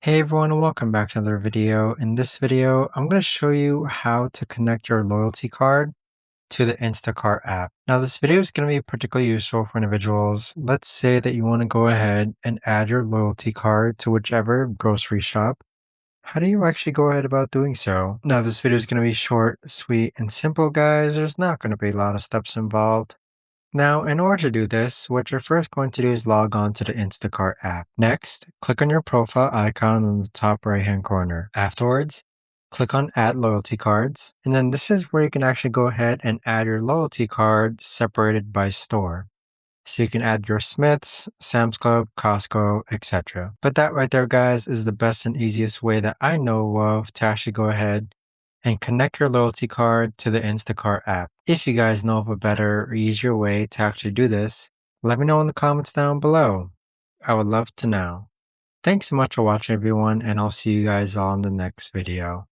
Hey everyone, and welcome back to another video. In this video, I'm going to show you how to connect your loyalty card to the Instacart app. Now, this video is going to be particularly useful for individuals. Let's say that you want to go ahead and add your loyalty card to whichever grocery shop. How do you actually go ahead about doing so? Now, this video is going to be short, sweet, and simple, guys. There's not going to be a lot of steps involved. Now, in order to do this, what you're first going to do is log on to the Instacart app. Next, click on your profile icon in the top right-hand corner. Afterwards, click on Add Loyalty Cards, and then this is where you can actually go ahead and add your loyalty card separated by store. So you can add your Smith's, Sam's Club, Costco, etc. But that right there, guys, is the best and easiest way that I know of to actually go ahead and connect your loyalty card to the Instacart app. If you guys know of a better or easier way to actually do this, let me know in the comments down below. I would love to know. Thanks so much for watching, everyone, and I'll see you guys all in the next video.